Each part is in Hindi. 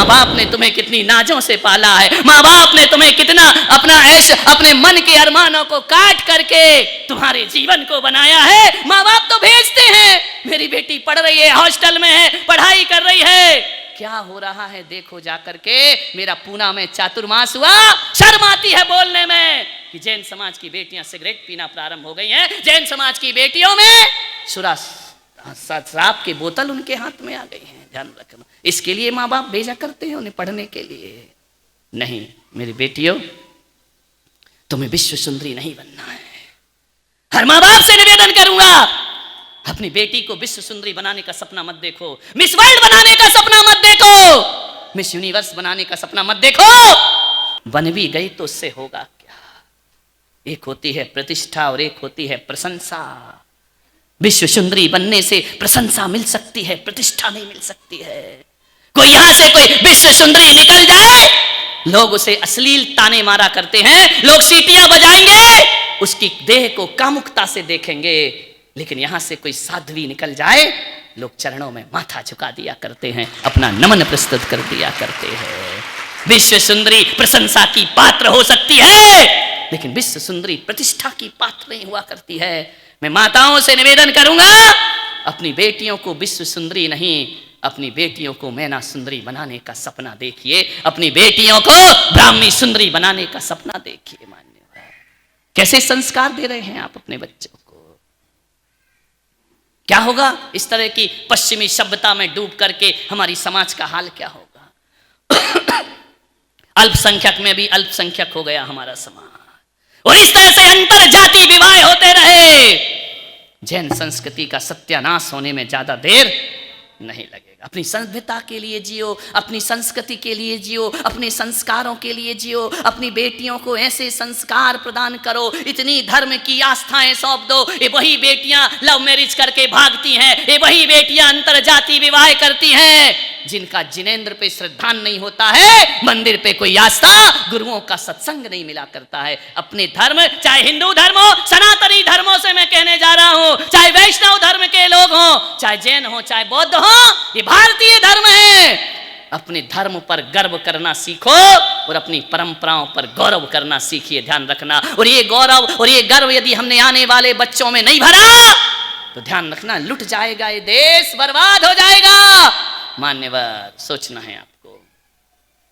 माँ बाप ने तुम्हें कितनी नाजों से पाला है, माँ बाप ने तुम्हें कितना अपना ऐश अपने मन के अरमानों को काट करके तुम्हारे जीवन को बनाया है। माँ बाप तो भेजते हैं, मेरी बेटी पढ़ रही है, हॉस्टल में है, पढ़ाई कर रही है, क्या हो रहा है देखो जाकर के। मेरा पूना में चातुर्मास हुआ, शर्म आती है बोलने में कि जैन समाज की बेटियां सिगरेट पीना प्रारंभ हो गई हैं, जैन समाज की बेटियों में शराब की बोतल उनके हाथ में आ गई है। ध्यान रखना, इसके लिए माँ बाप भेजा करते हैं उन्हें पढ़ने के लिए। नहीं मेरी बेटियों, तुम्हें विश्व सुंदरी नहीं बनना है। हर माँ बाप से निवेदन करूंगा, अपनी बेटी को विश्व सुंदरी बनाने का सपना मत देखो, मिस वर्ल्ड बनाने का सपना मत देखो, मिस यूनिवर्स बनाने का सपना मत देखो। बन भी गई तो उससे होगा क्या? एक होती है प्रतिष्ठा और एक होती है प्रशंसा। विश्व सुंदरी बनने से प्रशंसा मिल सकती है, प्रतिष्ठा नहीं मिल सकती है। कोई यहां से कोई विश्व सुंदरी निकल जाए, लोग उसे अश्लील ताने मारा करते हैं, लोग सीटियां बजाएंगे, उसकी देह को कामुकता से देखेंगे। लेकिन यहां से कोई साध्वी निकल जाए, लोग चरणों में माथा झुका दिया करते हैं, अपना नमन प्रस्तुत कर दिया करते हैं। विश्व सुंदरी प्रशंसा की पात्र हो सकती है, लेकिन विश्व सुंदरी प्रतिष्ठा की पात्र नहीं हुआ करती है। मैं माताओं से निवेदन करूंगा, अपनी बेटियों को विश्व सुंदरी नहीं, अपनी बेटियों को मैना सुंदरी बनाने का सपना देखिए, अपनी बेटियों को ब्राह्मी सुंदरी बनाने का सपना देखिए। मान्यवर, कैसे संस्कार दे रहे हैं आप अपने बच्चों को? क्या होगा इस तरह की पश्चिमी सभ्यता में डूब करके? हमारी समाज का हाल क्या होगा? अल्पसंख्यक में भी अल्पसंख्यक हो गया हमारा समाज, और इस तरह से अंतर जाति विवाह होते रहे। जैन संस्कृति का सत्यानाश होने में ज्यादा देर नहीं लगेगा। अपनी सभ्यता के लिए जियो, अपनी संस्कृति के लिए जियो, अपने संस्कारों के लिए जियो, अपनी बेटियों को ऐसे संस्कार प्रदान करो, इतनी धर्म की आस्थाएं सौंप दो। ये वही बेटियां लव मैरिज करके भागती हैं, ये वही बेटियां अंतर जाति विवाह करती हैं, जिनका जिनेंद्र पे श्रद्धा नहीं होता है, मंदिर पे कोई आस्था, गुरुओं का सत्संग नहीं मिला करता है। अपने धर्म, चाहे हिंदू धर्म हो, सनातनी धर्मों से मैं कहने जा रहा हूं, चाहे वैष्णव धर्म के लोग हों, चाहे जैन हो, चाहे बौद्ध हो, ये भारतीय धर्म है। अपने धर्म पर गर्व करना सीखो और अपनी परंपराओं पर गौरव करना सीखिए। ध्यान रखना, और ये गौरव और ये गर्व यदि हमने आने वाले बच्चों में नहीं भरा तो ध्यान रखना, लुट जाएगा ये देश, बर्बाद हो जाएगा। मान्यवर, सोचना है आपको,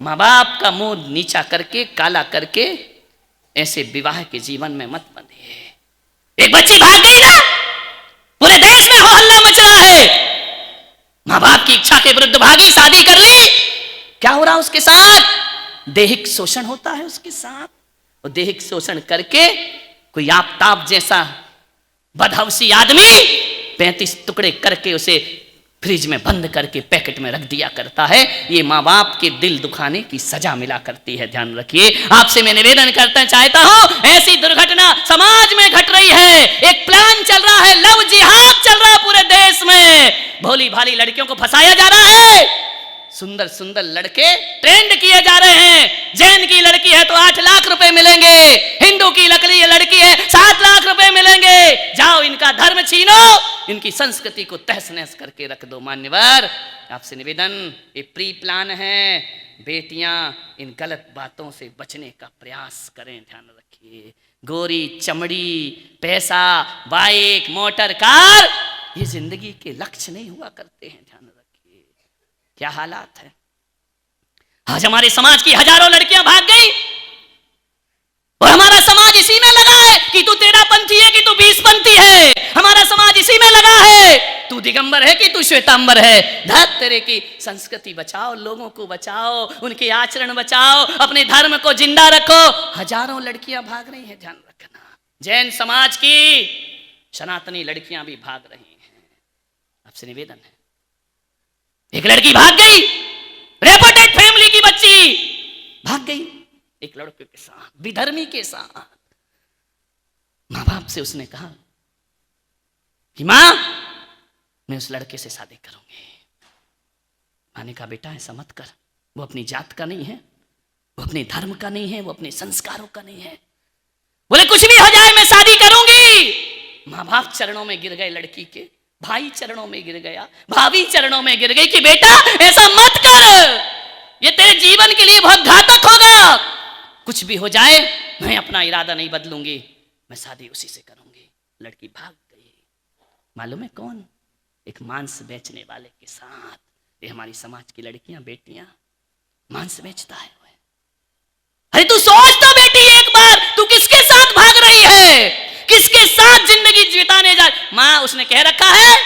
माँ बाप का मुंह नीचा करके, काला करके ऐसे विवाह के जीवन में मत बंधिए। एक बच्ची भाग गई ना, पूरे देश में हो हल्ला मच रहा है, माँ बाप की इच्छा के विरुद्ध भागी, शादी कर ली, क्या हो रहा उसके साथ? दैहिक शोषण होता है उसके साथ, और दैहिक शोषण करके कोई आपताप जैसा बदहवसी आदमी 35 टुकड़े करके उसे फ्रिज में बंद करके पैकेट में रख दिया करता है। ये माँ बाप के दिल दुखाने की सजा मिला करती है। ध्यान रखिए, आपसे मैं निवेदन करता चाहता हूं, ऐसी दुर्घटना समाज में घट रही है। एक प्लान चल रहा है, लव जिहाद चल रहा है पूरे देश में, भोली भाली लड़कियों को फंसाया जा रहा है, सुंदर सुंदर लड़के ट्रेंड किए जा रहे हैं। जैन की लड़की है तो 8 लाख रुपए मिलेंगे, हिंदू की लड़की है 7 लाख रुपए मिलेंगे। जाओ इनका धर्म छीनो, इनकी संस्कृति को तहस नहस करके रख दो। मान्यवर, आपसे निवेदन, ये प्री प्लान है। बेटियां इन गलत बातों से बचने का प्रयास करें। ध्यान रखिए, गोरी चमड़ी, पैसा, बाइक, मोटर, कार, ये जिंदगी के लक्ष्य नहीं हुआ करते हैं। ध्यान रखिए, क्या हालात है। आज हमारे समाज की हजारों लड़कियां भाग गई, और हमारा समाज इसी में लगा है कि तू 13पंथी है कि तू 20पंथी है। हमारा समाज इसी में लगा है, तू दिगंबर है कि तू श्वेतांबर है। धत तेरे की संस्कृति बचाओ, लोगों को बचाओ, उनके आचरण बचाओ, अपने धर्म को जिंदा रखो। हजारों लड़कियां भाग रही हैं, ध्यान रखना। जैन समाज की सनातनी लड़कियां भी भाग रही हैं। आपसे निवेदन है, एक लड़की भाग गई, रेपुटेड फैमिली की बच्ची भाग गई एक लड़के के साथ, विधर्मी के साथ। मां बाप से उसने कहा कि मां, मैं उस लड़के से शादी करूंगी। मां ने कहा, बेटा ऐसा मत कर, वो अपनी जात का नहीं है, वो अपने धर्म का नहीं है, वो अपने संस्कारों का नहीं है। बोले कुछ भी हो जाए मैं शादी करूंगी। मां बाप चरणों में गिर गए लड़की के, भाई चरणों में गिर गया, भाभी चरणों में गिर गई कि बेटा ऐसा मत कर, ये जीवन के लिए बहुत घातक होगा। कुछ भी हो जाए मैं अपना इरादा नहीं बदलूंगी, मैं शादी उसी से करूंगी। लड़की भाग गई। मालूम है कौन? एक मांस बेचने वाले के साथ। ये हमारी समाज की लड़कियां बेटियां मांस बेचता है। अरे तू सोच तो बेटी एक बार, तू किसके साथ भाग रही है, किसके साथ जिंदगी बिताने जा। मां उसने कह रखा है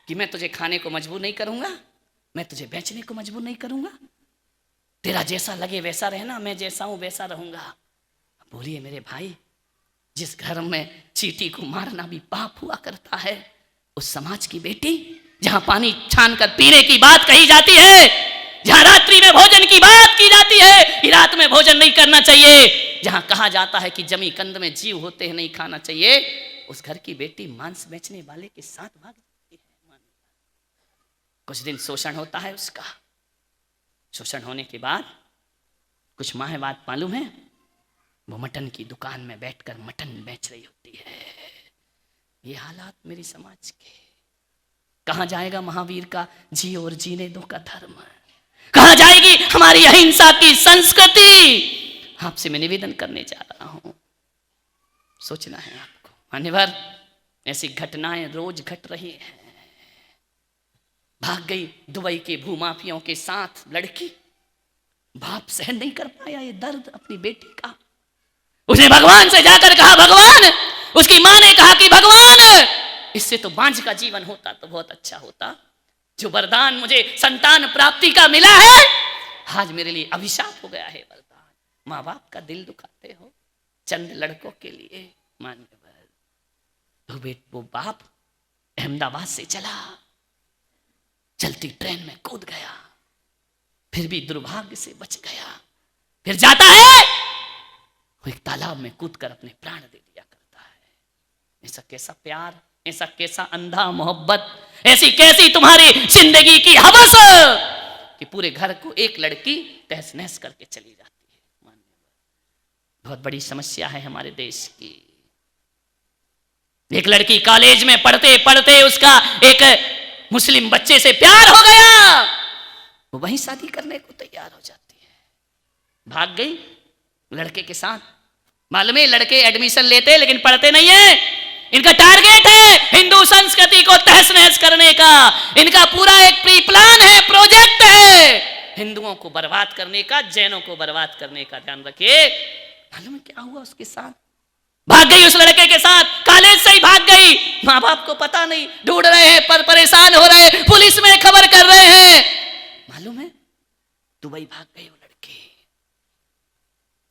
कि मैं तुझे खाने को मजबूर नहीं करूंगा, मैं तुझे बेचने को मजबूर नहीं करूंगा, तेरा जैसा लगे वैसा रहना, मैं जैसा हूं वैसा रहूंगा। बोलिए मेरे भाई, जिस घर में चींटी को मारना भी पाप हुआ करता है, उस समाज की बेटी जहां पानी छान कर पीने की बात कही जाती है, जहां रात्रि में भोजन की बात की जाती है कि रात में भोजन नहीं करना चाहिए, जहां कहा जाता है कि जमी कंद में जीव होते हैं नहीं खाना चाहिए, उस घर की बेटी मांस बेचने वाले के साथ भाग जाती है। कुछ दिन शोषण होता है उसका। शोषण होने के बाद कुछ माह बाद मालूम है वो मटन की दुकान में बैठकर मटन बेच रही होती है। ये हालात मेरी समाज के। कहां जाएगा महावीर का जी और जीने दो का धर्म? कहां जाएगी हमारी अहिंसा की संस्कृति? आपसे मैं निवेदन करने जा रहा हूं, सोचना है आपको। मान्यवर, ऐसी घटनाएं रोज घट रही हैं। भाग गई दुबई के भूमाफियों के साथ लड़की। बाप सहन नहीं कर पाया ये दर्द अपनी बेटी का। उसने भगवान से जाकर कहा भगवान, उसकी मां ने कहा कि भगवान इससे तो बांझ का जीवन होता तो बहुत अच्छा होता। जो वरदान मुझे संतान प्राप्ति का मिला है, आज मेरे लिए अभिशाप हो गया है वरदान। माँ बाप का दिल दुखाते हो चंद लड़कों के लिए। मान्यवर, तो वो बाप अहमदाबाद से चला, चलती ट्रेन में कूद गया, फिर भी दुर्भाग्य से बच गया। फिर जाता है वो एक तालाब में कूदकर अपने प्राण दे दिया करता है। ऐसा कैसा प्यार, ऐसा कैसा अंधा मोहब्बत, ऐसी कैसी तुम्हारी जिंदगी की हवस कि पूरे घर को एक लड़की तहस नहस करके चली जाती है। बहुत बड़ी समस्या है हमारे देश की। एक लड़की कॉलेज में पढ़ते पढ़ते उसका एक मुस्लिम बच्चे से प्यार हो गया, वो वहीं शादी करने को तैयार हो जाती है। भाग गई लड़के के साथ। मालूम है लड़के एडमिशन लेते लेकिन पढ़ते नहीं है। इनका टारगेट है हिंदू संस्कृति को तहस नहस करने का। इनका पूरा एक प्री प्लान है, प्रोजेक्ट है हिंदुओं को बर्बाद करने का, जैनों को बर्बाद करने का। ध्यान रखिए। मालूम है क्या हुआ उसके साथ? भाग गई उस लड़के के साथ, कॉलेज से ही भाग गई। माँ बाप को पता नहीं, ढूंढ रहे हैं पर परेशान हो रहे, पुलिस में खबर कर रहे हैं। मालूम है दुबई भाग गई वो लड़की।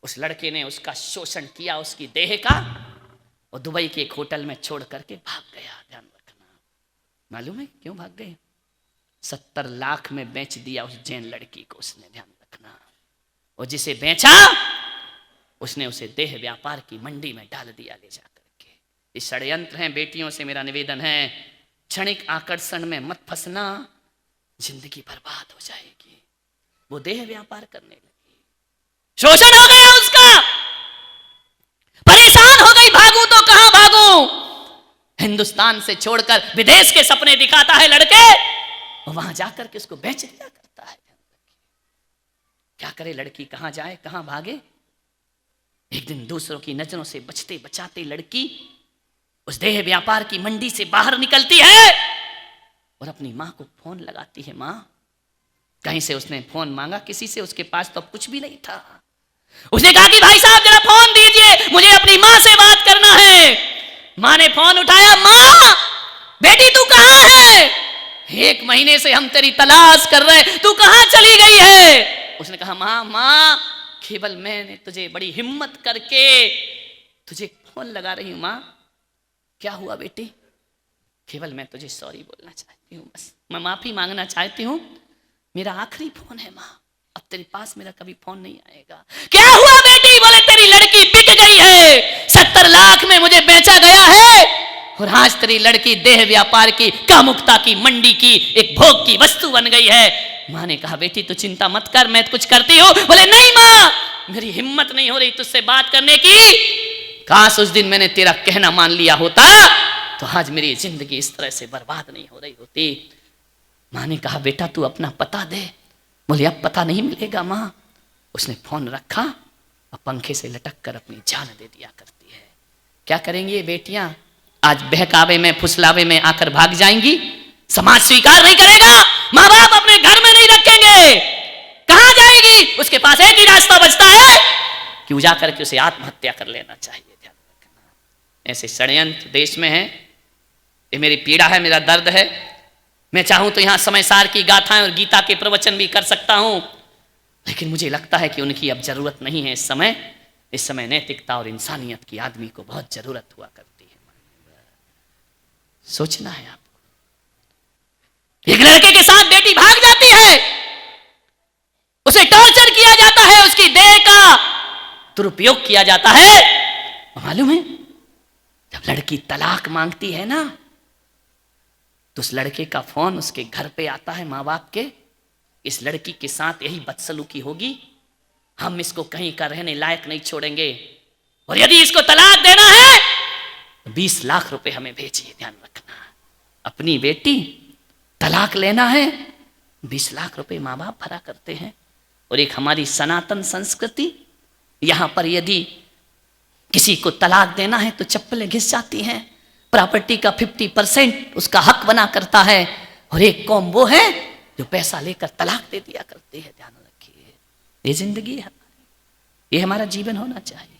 उस लड़के ने उसका शोषण किया, उसकी देह का, और दुबई के एक होटल में छोड़ करके भाग गया। ध्यान रखना। मालूम है क्यों भाग गए? 70 लाख में बेच दिया उस जैन लड़की को उसने। ध्यान रखना। और जिसे बेचा उसने उसे देह व्यापार की मंडी में डाल दिया ले जाकर के। ये षड्यंत्र हैं। बेटियों से मेरा निवेदन है, क्षणिक आकर्षण में मत फंसना, जिंदगी बर्बाद हो जाएगी। वो देह व्यापार करने लगी, शोषण हो गया उसका, परेशान हो गई। भागूं तो कहां भागूं? हिंदुस्तान से छोड़कर विदेश के सपने दिखाता है लड़के, और वहां जाकर के उसको बेच दिया करता है। क्या करे लड़की, कहां जाए, कहां भागे? एक दिन दूसरों की नजरों से बचते बचाते लड़की उस देह व्यापार की मंडी से बाहर निकलती है और अपनी मां को फोन लगाती है। मां, कहीं से उसने फोन मांगा किसी से, उसके पास तो अब कुछ भी नहीं था। उसने कहा कि भाई साहब जरा फोन दीजिए, मुझे अपनी मां से बात करना है। मां ने फोन उठाया। मां, बेटी तू कहां है? 1 महीने से हम तेरी तलाश कर रहे, तू कहां चली गई है? उसने कहा मां, केवल मैंने तुझे बड़ी हिम्मत करके तुझे फोन लगा रही हूं। मां, क्या हुआ बेटी? केवल मैं तुझे सॉरी बोलना चाहती हूँ, बस मैं माफी मांगना चाहती हूँ। मेरा आखिरी फोन है मां, अब तेरे पास मेरा कभी फोन नहीं आएगा। क्या हुआ बेटी? बोले तेरी लड़की बिक गई है, 70 लाख में मुझे बेचा गया है, और आज तेरी लड़की देह व्यापार की, कामुकता की मंडी की एक भोग की वस्तु बन गई है। मां ने कहा बेटी तू चिंता मत कर, मैं कुछ करती हूं। बोले नहीं मां, मेरी हिम्मत नहीं हो रही तुझसे बात करने की। काश उस दिन मैंने तेरा कहना मान लिया होता तो आज मेरी जिंदगी इस तरह से बर्बाद नहीं हो रही होती। मां ने कहा बेटा तू अपना पता दे। बोले अब पता नहीं मिलेगा मां, उसने फोन रखा और पंखे से लटक कर अपनी जान दे दिया करती है। क्या करेंगी ये बेटियां? आज बहकावे में फुसलावे में आकर भाग जाएंगी, समाज स्वीकार नहीं करेगा, माँ बाप अपने घर में नहीं रखेंगे, कहां जाएगी? उसके पास एक ही रास्ता बचता है कि उजा करके उसे आत्महत्या कर लेना चाहिए। ध्यान रखना, ऐसे षड्यंत्र देश में है। ये मेरी पीड़ा है, मेरा दर्द है। मैं चाहूं तो यहां समय सार की गाथाएं और गीता के प्रवचन भी कर सकता हूं, लेकिन मुझे लगता है कि उनकी अब जरूरत नहीं है। इस समय नैतिकता और इंसानियत की आदमी को बहुत जरूरत हुआ करती है। सोचना है आपको। एक लड़के के साथ बेटी भाग जाती है, उसे टॉर्चर किया जाता है, उसकी देह का दुरुपयोग किया जाता है। मालूम है, जब लड़की तलाक मांगती है ना, तो उस लड़के का फोन उसके घर पे आता है माँ बाप के, इस लड़की के साथ यही बदसलूकी होगी, हम इसको कहीं का रहने लायक नहीं छोड़ेंगे, और यदि इसको तलाक देना है तो 20 लाख रुपए हमें भेजिए। ध्यान रखना, अपनी बेटी तलाक लेना है, 20 लाख रुपए माँ बाप भरा करते हैं। और एक हमारी सनातन संस्कृति, यहां पर यदि किसी को तलाक देना है तो चप्पलें घिस जाती हैं, प्रॉपर्टी का 50% उसका हक बना करता है, और एक कौम वो है जो पैसा लेकर तलाक दे दिया करती है। ध्यान रखिए, ये जिंदगी है, ये हमारा जीवन होना चाहिए।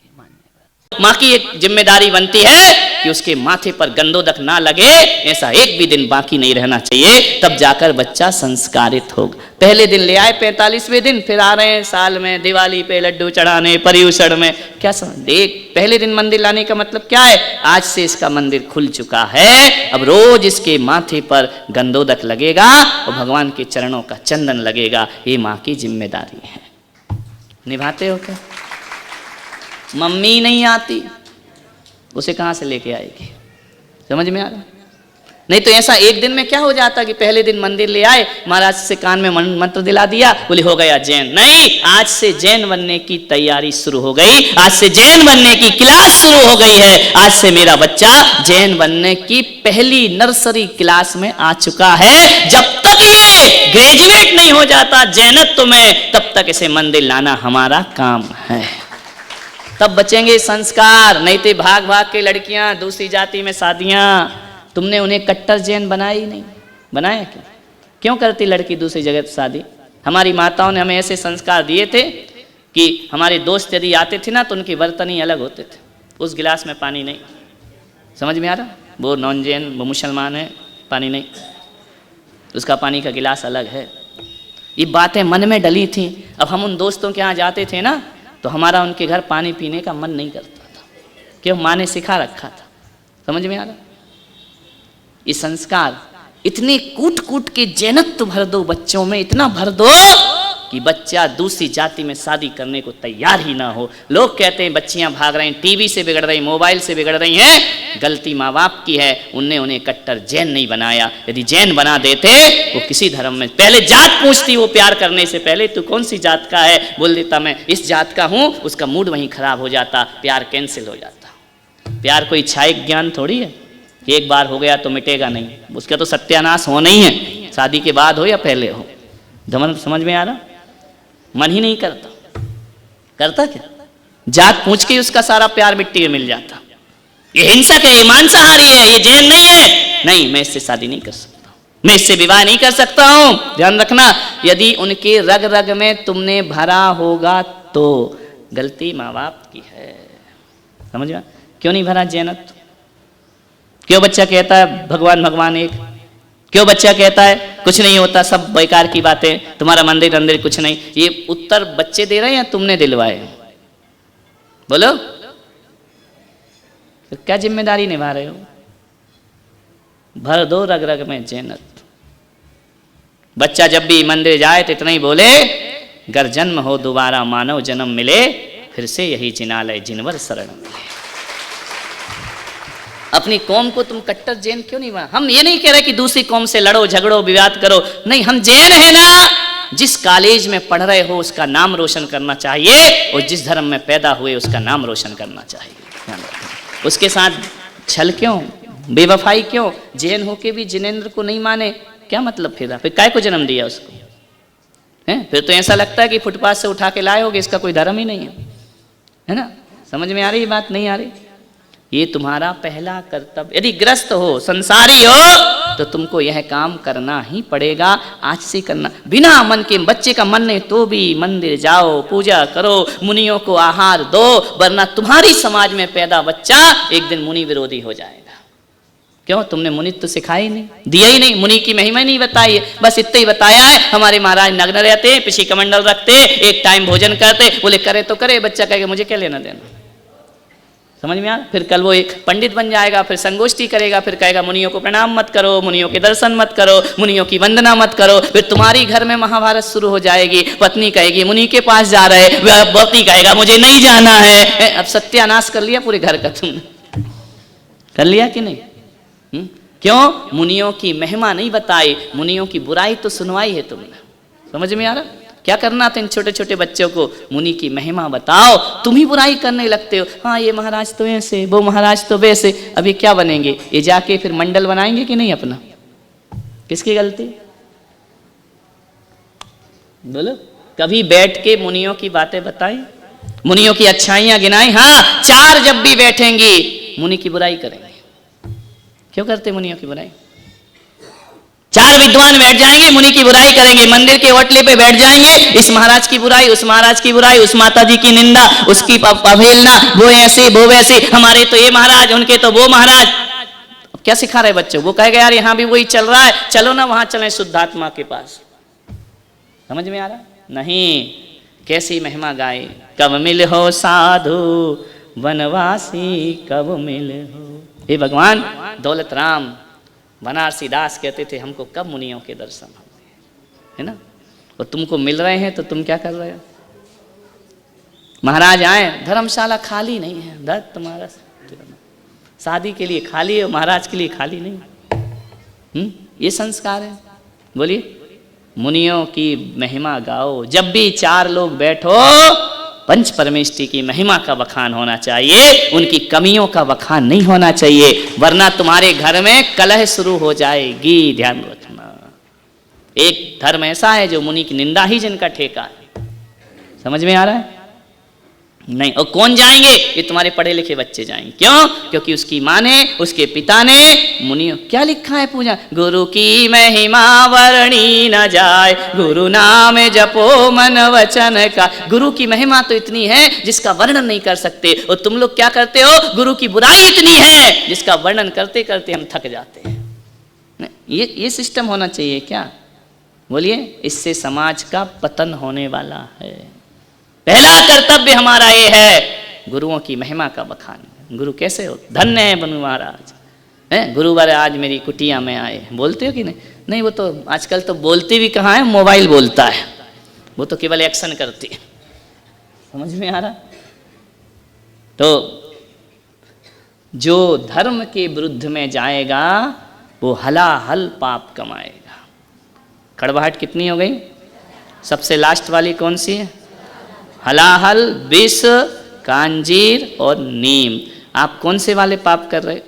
माँ की एक जिम्मेदारी बनती है कि उसके माथे पर गंदोदक ना लगे, ऐसा एक भी दिन बाकी नहीं रहना चाहिए, तब जाकर बच्चा संस्कारित होगा। पहले दिन ले आए 45वें दिन, फिर आ रहे हैं साल में दिवाली पे लड्डू चढ़ाने, पर्यूषण में, क्या देख पहले दिन मंदिर लाने का मतलब क्या है? आज से इसका मंदिर खुल चुका है, अब रोज इसके माथे पर गंदोदक लगेगा और भगवान के चरणों का चंदन लगेगा। ये माँ की जिम्मेदारी है। निभाते हो क्या? मम्मी नहीं आती, उसे कहां से लेके आएगी? समझ में आ रहा? नहीं तो ऐसा एक दिन में क्या हो जाता कि पहले दिन मंदिर ले आए, महाराज से कान में मंत्र दिला दिया, बोले हो गया जैन। नहीं, आज से जैन बनने की तैयारी शुरू हो गई, आज से जैन बनने की क्लास शुरू हो गई है। आज से मेरा बच्चा जैन बनने की पहली नर्सरी क्लास में आ चुका है। जब तक ये ग्रेजुएट नहीं हो जाता जैनत्व में, तब तक इसे मंदिर लाना हमारा काम है, तब बचेंगे संस्कार। नहीं तो भाग भाग के लड़कियां दूसरी जाति में शादियां, तुमने उन्हें कट्टर जैन बनाया ही नहीं, बनाया क्यों करती लड़की दूसरी जगह शादी? हमारी माताओं ने हमें ऐसे संस्कार दिए थे कि हमारे दोस्त यदि आते थे ना तो उनके बर्तन ही अलग होते थे, उस गिलास में पानी नहीं। समझ में आ रहा? वो नॉन जैन, वो मुसलमान है, पानी नहीं, उसका पानी का गिलास अलग है। ये बातें मन में डली थी। अब हम उन दोस्तों के यहाँ जाते थे ना, तो हमारा उनके घर पानी पीने का मन नहीं करता था, क्यों? माँ ने सिखा रखा था। समझ में आ रहा? ये संस्कार इतने कूट कूट के जैनत्व भर दो बच्चों में, इतना भर दो कि बच्चा दूसरी जाति में शादी करने को तैयार ही ना हो। लोग कहते हैं बच्चियां भाग रही हैं, टीवी से बिगड़ रही, मोबाइल से बिगड़ रही हैं, गलती माँ बाप की है, उनने उन्हें कट्टर जैन नहीं बनाया। यदि जैन बना देते, वो किसी धर्म में पहले जात पूछती, वो प्यार करने से पहले तू कौन सी जात का है, बोल देता मैं इस जात का हूं, उसका मूड वहीं खराब हो जाता, प्यार कैंसिल हो जाता। प्यार कोई इच्छाई ज्ञान थोड़ी है, एक बार हो गया तो मिटेगा नहीं, उसका तो सत्यानाश होना ही है, शादी के बाद हो या पहले हो। समझ में आ रहा? मन ही नहीं करता, करता क्या? जात पूछ के उसका सारा प्यार मिट्टी में मिल जाता। ये हिंसक है, ये मांसाहारी है, ये जैन नहीं है, नहीं मैं इससे शादी नहीं कर सकता, मैं इससे विवाह नहीं कर सकता हूं। ध्यान रखना, यदि उनके रग रग में तुमने भरा होगा तो गलती माँ बाप की है। समझ में? क्यों नहीं भरा जैनत्व? क्यों बच्चा कहता है भगवान भगवान एक? क्यों बच्चा कहता है कुछ नहीं होता, सब बेकार की बातें, तुम्हारा मंदिर अंदर कुछ नहीं? ये उत्तर बच्चे दे रहे हैं या तुमने दिलवाए? बोलो, तो क्या जिम्मेदारी निभा रहे हो? भर दो रग रग में जैनत्व। बच्चा जब भी मंदिर जाए तो इतना ही बोले, गर जन्म हो दोबारा मानव जन्म मिले, फिर से यही जिनालय जिनवर शरण मिले। अपनी कौम को तुम कट्टर जैन क्यों नहीं बना? हम ये नहीं कह रहे कि दूसरी कौम से लड़ो झगड़ो विवाद करो, नहीं, हम जैन है ना, जिस कॉलेज में पढ़ रहे हो उसका नाम रोशन करना चाहिए, और जिस धर्म में पैदा हुए उसका नाम रोशन करना चाहिए। उसके साथ छल क्यों, बेवफाई क्यों? जैन होके भी जिनेंद्र को नहीं माने, क्या मतलब? फिर काय को जन्म दिया उसको, हैं? फिर तो ऐसा लगता है कि फुटपाथ से उठा के लाए होगे, इसका कोई धर्म ही नहीं है ना? समझ में आ रही बात? नहीं आ रही? ये तुम्हारा पहला कर्तव्य। यदि ग्रस्त हो, संसारी हो, तो तुमको यह काम करना ही पड़ेगा, आज से करना। बिना मन के, बच्चे का मन नहीं तो भी मंदिर जाओ, पूजा करो, मुनियों को आहार दो, वरना तुम्हारी समाज में पैदा बच्चा एक दिन मुनि विरोधी हो जाएगा। क्यों? तुमने मुनित्व तो सिखाया ही नहीं, दिया ही नहीं, मुनि की महिमा नहीं बताई है, बस इतना ही बताया है। हमारे महाराज नग्न रहते, पिछी कमंडल रखते, एक टाइम भोजन करते, बोले करे तो करे, बच्चा कहेगा मुझे क्या लेना देना। समझ में आ? फिर कल वो एक पंडित बन जाएगा, फिर संगोष्ठी करेगा, फिर कहेगा मुनियों को प्रणाम मत करो, मुनियों के दर्शन मत करो, मुनियों की वंदना मत करो। फिर तुम्हारी घर में महाभारत शुरू हो जाएगी। पत्नी कहेगी मुनि के पास जा रहे, पति कहेगा मुझे नहीं जाना है। अब सत्यानाश कर लिया पूरे घर का, तुमने कर लिया कि नहीं? क्यों? मुनियों की महिमा नहीं बताई, मुनियों की बुराई तो सुनवाई है तुमने। समझ में आ रहा? क्या करना था इन छोटे छोटे बच्चों को? मुनि की महिमा बताओ, तुम ही बुराई करने लगते हो। हाँ ये महाराज तो ऐसे, वो महाराज तो वैसे। अब ये क्या बनेंगे? ये जाके फिर मंडल बनाएंगे कि नहीं अपना? किसकी गलती? बोलो। कभी बैठ के मुनियों की बातें बताई, मुनियों की अच्छाइयां गिनाई? हाँ, चार जब भी बैठेंगी मुनि की बुराई करेंगे। क्यों करते मुनियों की बुराई? चार विद्वान बैठ जाएंगे, मुनि की बुराई करेंगे, मंदिर के ओटले पे बैठ जाएंगे, इस महाराज की बुराई, उस महाराज की बुराई, उस माता जी की निंदा, उसकी अवहेलना, वो ऐसे वो वैसे, हमारे तो ये महाराज, उनके तो वो महाराज। अब क्या सिखा रहे बच्चों? वो कहेगा यार यहाँ भी वही चल रहा है, चलो ना वहां चलें शुद्धात्मा के पास। समझ में आ रहा? नहीं। कैसी महिमा गाए, कब मिल हो साधु वनवासी, कब मिल हो। हे भगवान, दौलत राम बनारसी दास कहते थे हमको कब मुनियों के दर्शन होंगे, है ना? और तुमको मिल रहे हैं तो तुम क्या कर रहे हो? महाराज आए, धर्मशाला खाली नहीं है, दर्द तुम्हारा शादी के लिए खाली है, महाराज के लिए खाली नहीं। ये संस्कार है। बोलिए। मुनियों की महिमा गाओ, जब भी चार लोग बैठो पंच परमेष्टि की महिमा का बखान होना चाहिए, उनकी कमियों का बखान नहीं होना चाहिए, वरना तुम्हारे घर में कलह शुरू हो जाएगी। ध्यान रखना। एक धर्म ऐसा है जो मुनि की निंदा ही जिनका ठेका है। समझ में आ रहा है? नहीं। और कौन जाएंगे? ये तुम्हारे पढ़े लिखे बच्चे जाएंगे। क्यों? क्योंकि उसकी माँ ने, उसके पिता ने, मुनियों क्या लिखा है पूजा? गुरु की महिमा वर्णी न जाए, गुरु नाम जपो मन वचन का। गुरु की महिमा तो इतनी है जिसका वर्णन नहीं कर सकते, और तुम लोग क्या करते हो? गुरु की बुराई इतनी है जिसका वर्णन करते करते हम थक जाते हैं। ये सिस्टम होना चाहिए क्या? बोलिए। इससे समाज का पतन होने वाला है। पहला कर्तव्य हमारा ये है, गुरुओं की महिमा का बखान। गुरु कैसे हो? धन्य है बनु महाराज, हैं? गुरुवार आज मेरी कुटिया में आए। बोलते हो कि नहीं? नहीं, वो तो आजकल तो बोलते भी कहाँ है, मोबाइल बोलता है, वो तो केवल एक्शन करती है। समझ में आ रहा? तो जो धर्म के विरुद्ध में जाएगा वो हलाहल पाप कमाएगा। कड़वाहट कितनी हो गई? सबसे लास्ट वाली कौन सी है? हलाहल, विष, कांजीर और नीम। आप कौन से वाले पाप कर रहे हो?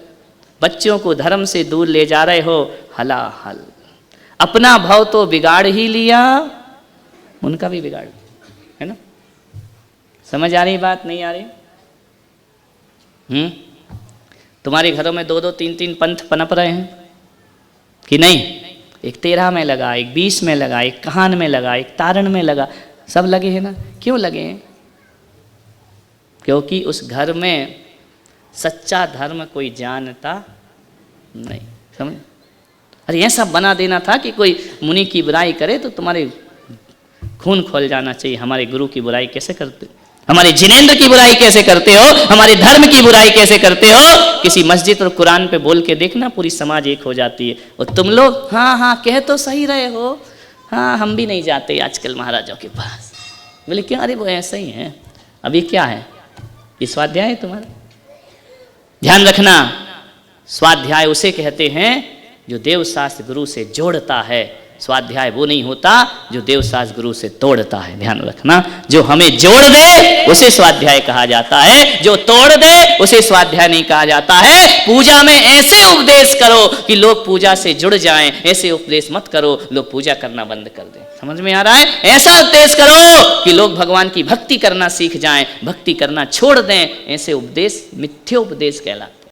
बच्चों को धर्म से दूर ले जा रहे हो, हलाहल। अपना भाव तो बिगाड़ ही लिया, उनका भी बिगाड़, है ना? समझ आ रही बात? नहीं आ रही? तुम्हारे घरों में 2-2, 3-3 पंथ पनप रहे हैं कि नहीं? एक 13 में लगा, एक 20 में लगा, एक कहान में लगा, एक तारण में लगा, सब लगे हैं ना? क्यों लगे हैं? क्योंकि उस घर में सच्चा धर्म कोई जानता नहीं। समझ? अरे ऐसा बना देना था कि कोई मुनि की बुराई करे तो तुम्हारे खून खोल जाना चाहिए। हमारे गुरु की बुराई कैसे करते हो? हमारे जिनेंद्र की बुराई कैसे करते हो? हमारे धर्म की बुराई कैसे करते हो? किसी मस्जिद और कुरान पे बोल के देखना, पूरी समाज एक हो जाती है। और तुम लोग हाँ हाँ कह तो सही रहे हो, हाँ हम भी नहीं जाते आजकल महाराजों के पास। बोले क्यों? अरे वो ऐसा ही है। अभी क्या है? ये स्वाध्याय है तुम्हारा। ध्यान रखना, स्वाध्याय उसे कहते हैं जो देव शास्त्र गुरु से जोड़ता है। स्वाध्याय वो नहीं होता जो देवसाज गुरु से तोड़ता है, ध्यान रखना। जो हमें जोड़ दे उसे स्वाध्याय कहा जाता है, जो तोड़ दे उसे स्वाध्याय नहीं कहा जाता है। पूजा में ऐसे उपदेश करो कि लोग पूजा से जुड़ जाएं, ऐसे उपदेश मत करो लोग पूजा करना बंद कर दें। समझ में आ रहा है? ऐसा उपदेश करो कि लोग भगवान की भक्ति करना सीख जाएं, भक्ति करना छोड़ दें। ऐसे उपदेश मिथ्या उपदेश कहलाते हैं।